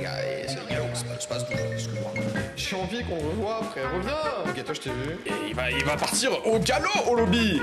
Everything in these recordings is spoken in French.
les gars, c'est le galop, c'est pas ce que excuse-moi. J'ai envie qu'on le revoie, frère, reviens. Ok, toi je t'ai vu. Et il va partir au galop au lobby.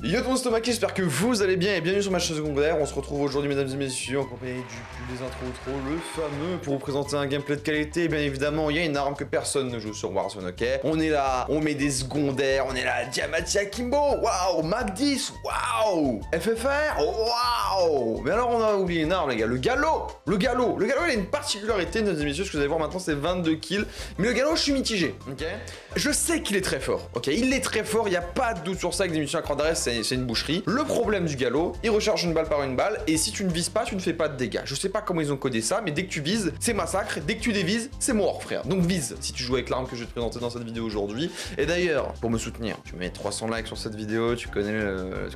Yo tout le monde, c'est Thomas, j'espère que vous allez bien et bienvenue sur ma chaîne secondaire. On se retrouve aujourd'hui, mesdames et messieurs, en compagnie du plus des intros trop, le fameux, pour vous présenter un gameplay de qualité. Bien évidemment, il y a une arme que personne ne joue sur Warzone, ok? On est là, on met des secondaires, on est là, Diamatia Kimbo, waouh, Mac 10, waouh, FFR, waouh. Mais alors on a oublié une arme, les gars, le galop. Le galop, il a une particularité, mesdames et messieurs, ce que vous allez voir maintenant, c'est 22 kills. Mais le galop, je suis mitigé, ok? Je sais qu'il est très fort, ok? Il est très fort, il n'y a pas de doute sur ça, avec des munitions à croix d'arrêt, c'est une boucherie. Le problème du galop, il recharge une balle par une balle, et si tu ne vises pas, tu ne fais pas de dégâts. Je sais pas comment ils ont codé ça, mais dès que tu vises, c'est massacre. Dès que tu dévises, c'est mort, frère. Donc vise, si tu joues avec l'arme que je vais te présenter dans cette vidéo aujourd'hui. Et d'ailleurs, pour me soutenir, tu mets 300 likes sur cette vidéo, tu connais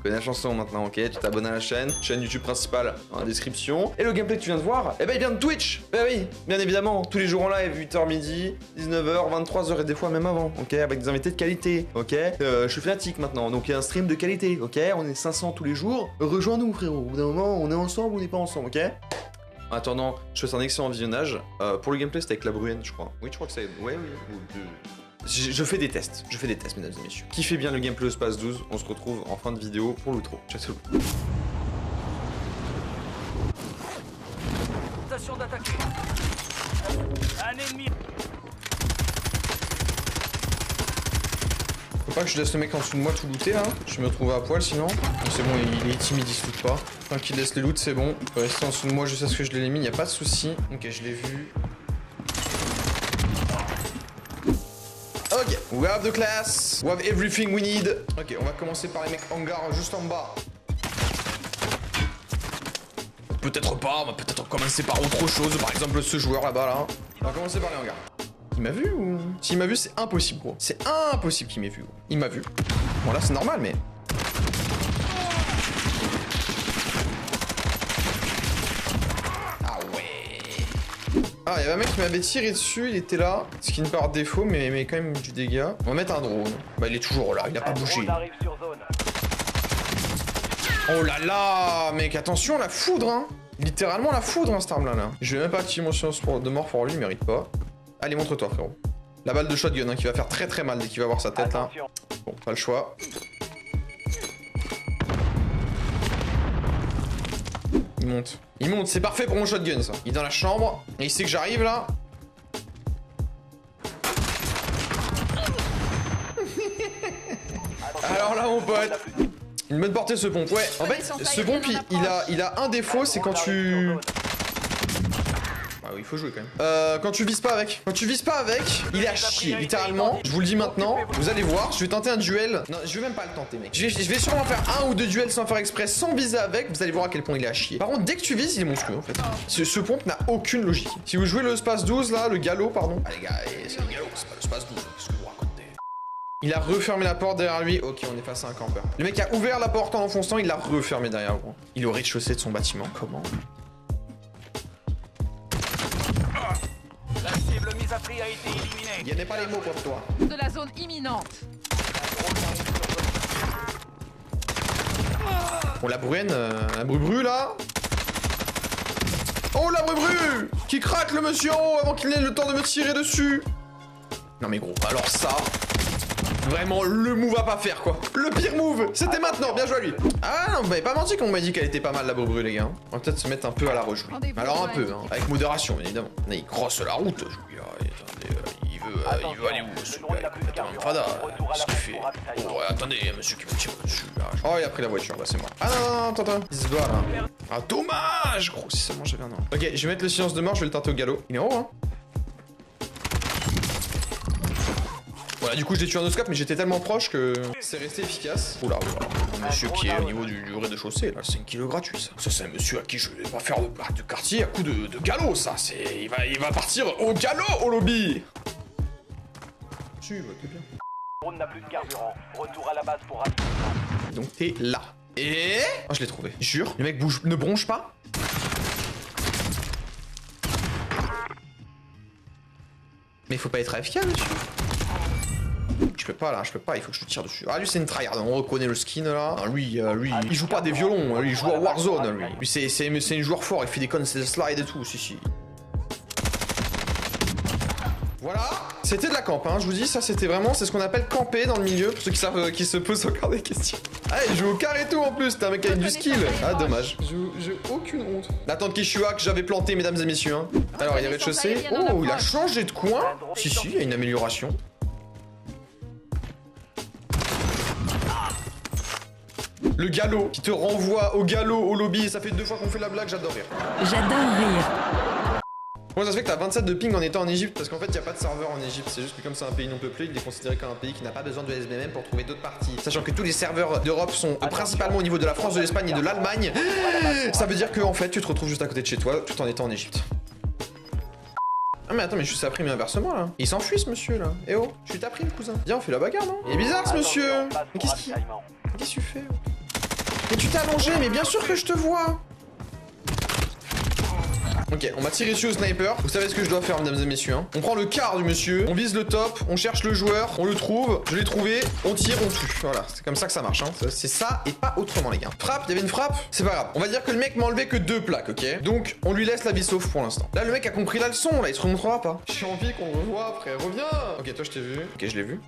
la chanson maintenant, ok? Tu t'abonnes à la chaîne YouTube principale dans la description. Et le gameplay que tu viens de voir, eh ben il vient de Twitch. Bah oui, bien évidemment, tous les jours en live, 8h midi, 19h, 23h et des fois même avant, ok? Avec des invités de qualité, ok? Je suis fanatique maintenant, donc il y a un stream de qualité, ok? On est 500 tous les jours. Rejoins-nous, frérot. Au bout d'un moment, on est ensemble ou on n'est pas ensemble, ok? En attendant, je fais un excellent visionnage. Pour le gameplay, c'était avec la Bruenne, je crois. Oui, je crois que c'est... Ouais, oui. Je fais des tests, mesdames et messieurs. Kiffez bien le gameplay de Space 12. On se retrouve en fin de vidéo pour l'outro. Ciao, ciao. Station d'attaquer. Un ennemi. Faut pas que je laisse le mec en dessous de moi tout looter là. Je me retrouve à poil sinon. C'est bon, il est timide, il se loot pas. Tant qu'il laisse les loots, c'est bon. Il peut rester en dessous de moi jusqu'à ce que je l'élimine, y a pas de souci. Ok, je l'ai vu. Ok, we have the class. We have everything we need. Ok, on va commencer par les mecs hangar juste en bas. Peut-être pas, on va peut-être commencer par autre chose. Par exemple ce joueur là-bas là. On va commencer par les hangars. Il m'a vu ou... S'il m'a vu, c'est impossible, gros. C'est impossible qu'il m'ait vu, gros. Il m'a vu. Bon, là, c'est normal, mais... Ah ouais. Ah, il y avait un mec qui m'avait tiré dessus, il était là. Ce qui ne par défaut, mais quand même du dégât. On va mettre un drone. Bah, il est toujours là, il a pas bougé. Oh là là, mec, attention, la foudre, hein. Littéralement la foudre, hein, cette arme-là, là. Je vais même pas activer mon silence de mort pour lui, il mérite pas. Allez, montre-toi, frérot. La balle de shotgun, hein, qui va faire très très mal dès qu'il va voir sa tête, là. Bon, pas le choix. Il monte. Il monte, c'est parfait pour mon shotgun, ça. Il est dans la chambre, et il sait que j'arrive, là. Alors là, mon pote... Une bonne portée, ce pompe. Ouais, en fait, ce pompe, il a un défaut, c'est quand tu... Ah oui, il faut jouer quand même. Quand tu vises pas avec. Quand tu vises pas avec, il est à chier, littéralement. Je vous le dis maintenant, vous allez voir, je vais tenter un duel. Non, je vais même pas le tenter, mec. Je vais sûrement faire un ou deux duels sans faire exprès, sans viser avec. Vous allez voir à quel point il est à chier. Par contre, dès que tu vises, il est monstrueux, en fait. Ce pompe n'a aucune logique. Si vous jouez le Space 12, là, le galop, pardon. Ah, les gars, c'est le galop, c'est pas le Space 12. Qu'est-ce que vous racontez? Il a refermé la porte derrière lui. Ok, on est face à un campeur. Le mec a ouvert la porte en enfonçant, il l'a refermé derrière, gros. Il est au rez-de-chaussée de son bâtiment. Comment? La cible mise à prix a été éliminée. Il n'y en a pas les mots pour toi. De la zone imminente. Bon, la Bruenne, la Bru là. Oh, la Bru qui craque le monsieur en haut avant qu'il ait le temps de me tirer dessus. Non mais gros, alors ça... Vraiment, le move à pas faire, quoi. Le pire move, c'était maintenant. Bien joué à lui. Ah non, vous m'avez pas menti qu'on m'a dit qu'elle était pas mal, la Bru, les gars. On va peut-être se mettre un peu à la rejouer. Alors un peu, hein, avec modération, évidemment. Mais il crosse la route, je vous dis. Il veut aller où, celui-là? Attends, Fada, qu'est-ce qu'il fait? Oh, attendez, il y a un monsieur qui me tire dessus, là. Oh, il a pris la voiture, bah c'est moi. Ah non, attends. Il se bat, là. Ah, dommage, gros, si seulement j'avais un an. Ok, je vais mettre le silence de mort, je vais le tenter au galop. Il est en haut, hein. Voilà, du coup, je l'ai tué en no-scope, mais j'étais tellement proche que c'est resté efficace. Oula, un monsieur qui est au niveau du rez-de-chaussée, là, c'est 1 kilo gratuit, ça. Ça, c'est un monsieur à qui je vais pas faire de quartier à coup de galop, ça. Il va partir au galop au lobby. Si, bah, t'es bien. Drone n'a plus de carburant. Retour à la base pour rapide. Donc, t'es là. Et... Oh, je l'ai trouvé. Jure, le mec bouge, ne bronche pas. Mais faut pas être AFK, monsieur. Je peux pas là, je peux pas, il faut que je le tire dessus. Ah lui c'est une tryhard, on reconnaît le skin là. Ah, lui, il joue pas des violons, lui il joue à Warzone lui. Lui c'est un joueur fort, il fait des connes, des slides et tout, si. Voilà, c'était de la camp, hein, je vous dis, ça c'était vraiment, c'est ce qu'on appelle camper dans le milieu, pour ceux qui savent, qui se posent encore des questions. Ah, il joue au car et tout en plus, t'es un mec avec du skill. Ah, dommage. J'ai aucune honte. La tente Kishua que j'avais plantée, mesdames et messieurs. Hein. Alors, il y a rez-de-chaussée. Oh, il a changé de coin. Si, il y a une amélioration. Le galop qui te renvoie au galop, au lobby, ça fait 2 fois qu'on fait la blague, j'adore rire. J'adore rire. Comment ça se fait que t'as 27 de ping en étant en Égypte? Parce qu'en fait, y a pas de serveur en Égypte. C'est juste que comme c'est un pays non peuplé, il est considéré comme un pays qui n'a pas besoin de SBMM pour trouver d'autres parties. Sachant que tous les serveurs d'Europe sont principalement au niveau de la France, de l'Espagne et de l'Allemagne. Ça veut dire que en fait, tu te retrouves juste à côté de chez toi, tout en étant en Égypte. Ah mais attends, mais je suis appris mes inversement là. Il s'enfuit ce monsieur là. Eh oh, je suis ta prime cousin. Viens, on fait la bagarre non? Il est bizarre ce monsieur. Mais qu'est-ce que tu fais? Mais tu t'es allongé, mais bien sûr que je te vois. Ok, on m'a tiré dessus au sniper. Vous savez ce que je dois faire, mesdames et messieurs. Hein. On prend le quart du monsieur, on vise le top, on cherche le joueur, on le trouve, je l'ai trouvé, on tire, on tue. Voilà, c'est comme ça que ça marche. Hein. C'est ça et pas autrement, les gars. Frappe, il y avait une frappe, c'est pas grave. On va dire que le mec m'a enlevé que 2 plaques, ok? Donc, on lui laisse la vie sauve pour l'instant. Là, le mec a compris la leçon, là, il se remontrera pas. J'ai envie qu'on le revoie, frère, reviens. Ok, toi, je t'ai vu. Ok, je l'ai vu.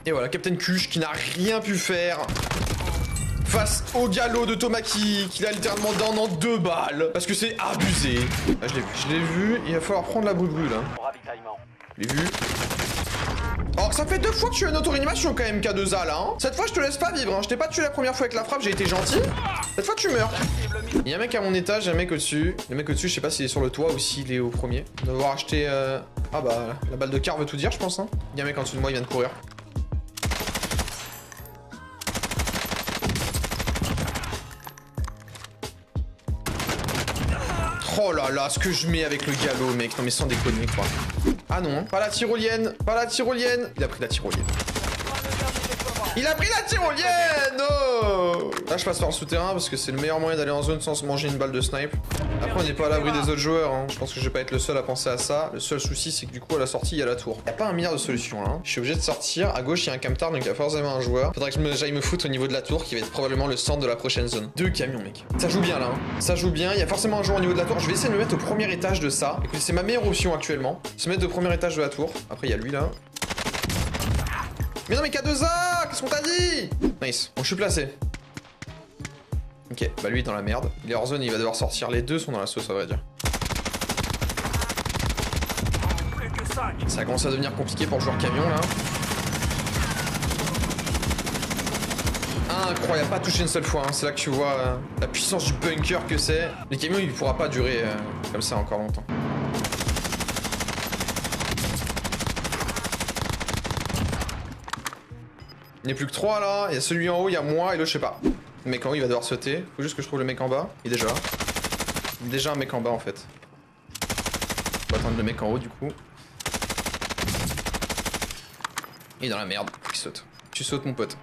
Et voilà, Captain Kush qui n'a rien pu faire face au galop de Tomaki, qui l'a littéralement down en 2 balles. Parce que c'est abusé. Ah, je l'ai vu. Il va falloir prendre la brûle-brûle, hein. Je l'ai vu. Oh, ça fait 2 fois que je suis en auto-réanimation quand même, K2A, là, hein. Cette fois, je te laisse pas vivre, hein. Je t'ai pas tué la première fois avec la frappe, j'ai été gentil. Cette fois, tu meurs. Il y a un mec à mon étage, il y a un mec au-dessus. Le mec au-dessus, je sais pas s'il est sur le toit ou s'il est au premier. On doit avoir acheté... Ah bah, la balle de car veut tout dire, je pense, hein. Il y a un mec en dessous de moi, il vient de courir. Oh là là, ce que je mets avec le galop, mec. Non mais sans déconner, quoi. Ah non, pas la tyrolienne. Pas la tyrolienne. Il a pris la tyrolienne. Il a pris la tyrolienne. Oh. Là, je passe par le souterrain parce que c'est le meilleur moyen d'aller en zone sans se manger une balle de snipe. Après, on n'est pas à l'abri des autres joueurs. Hein. Je pense que je vais pas être le seul à penser à ça. Le seul souci, c'est que du coup, à la sortie, il y a la tour. Il n'y a pas un milliard de solutions là. Hein. Je suis obligé de sortir. À gauche, il y a un camtar, donc il y a forcément un joueur. Faudrait que j'aille me foutre au niveau de la tour, qui va être probablement le centre de la prochaine zone. 2 camions, mec. Ça joue bien là. Hein. Ça joue bien. Il y a forcément un joueur au niveau de la tour. Je vais essayer de me mettre au premier étage de ça. Écoutez, c'est ma meilleure option actuellement. Se mettre au premier étage de la tour. Après, il y a lui là. Mais non, mais K2A, qu'est-ce qu'on t'a dit? Nice. Bon, je suis placé. Ok, bah lui il est dans la merde. Il est hors zone, il va devoir sortir. Les deux sont dans la sauce, à vrai dire. Ça commence à devenir compliqué pour le joueur camion là. Incroyable, pas touché une seule fois. Hein. C'est là que tu vois la puissance du bunker que c'est. Les camions, il pourra pas durer comme ça encore longtemps. Il n'y a plus que 3 là. Il y a celui en haut, il y a moi et l'autre, je sais pas. Le mec en haut, il va devoir sauter. Faut juste que je trouve le mec en bas. Il est déjà là. Il y a déjà un mec en bas en fait. On va attendre le mec en haut du coup. Il est dans la merde. Faut qu'il saute. Tu sautes, mon pote.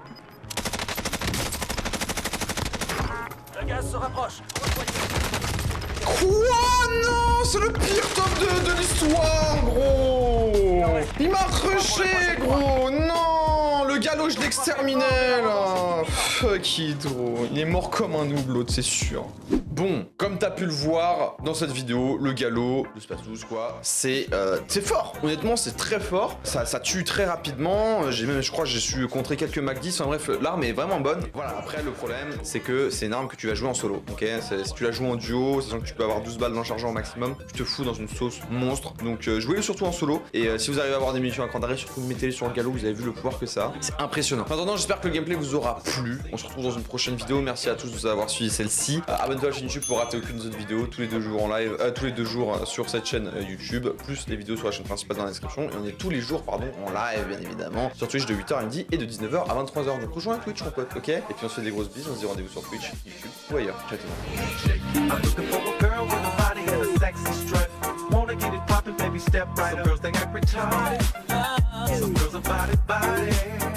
Le gaz se rapproche. Quoi? Non, c'est le pire top de l'histoire, gros. Il m'a rushé, gros. Non, le galop, je l'exterminais, là. Fuck it, gros. Il est mort comme un noob, l'autre, c'est sûr. Bon, comme t'as pu le voir dans cette vidéo, le galop, le Spatus, quoi, c'est fort. Honnêtement, c'est très fort. Ça tue très rapidement. Je crois que j'ai su contrer quelques Mac 10. Enfin bref, l'arme est vraiment bonne. Voilà, après, le problème, c'est que c'est une arme que tu vas jouer en solo, ok? Si tu la joues en duo, sachant que tu peux avoir 12 balles d'enchargeur au maximum, tu te fous dans une sauce monstre. Donc, jouez-le surtout en solo. Et si vous arrivez à avoir des munitions à cran d'arrêt, surtout mettez-les sur le galop. Vous avez vu le pouvoir que ça a. C'est impressionnant. En attendant, j'espère que le gameplay vous aura plu. On se retrouve dans une prochaine vidéo. Merci à tous de nous avoir suivi celle-ci. Abonne-toi à la chaîne YouTube pour rater aucune autre vidéo tous les 2 jours en live, tous les 2 jours sur cette chaîne YouTube, plus les vidéos sur la chaîne principale dans la description. Et on est tous les jours, pardon, en live, bien évidemment, sur Twitch de 8h à midi et de 19h à 23h. Donc rejoins Twitch, mon pote, ok? Et puis on se fait des grosses bises, on se dit rendez-vous sur Twitch, YouTube ou ailleurs. Ciao tout le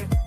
monde.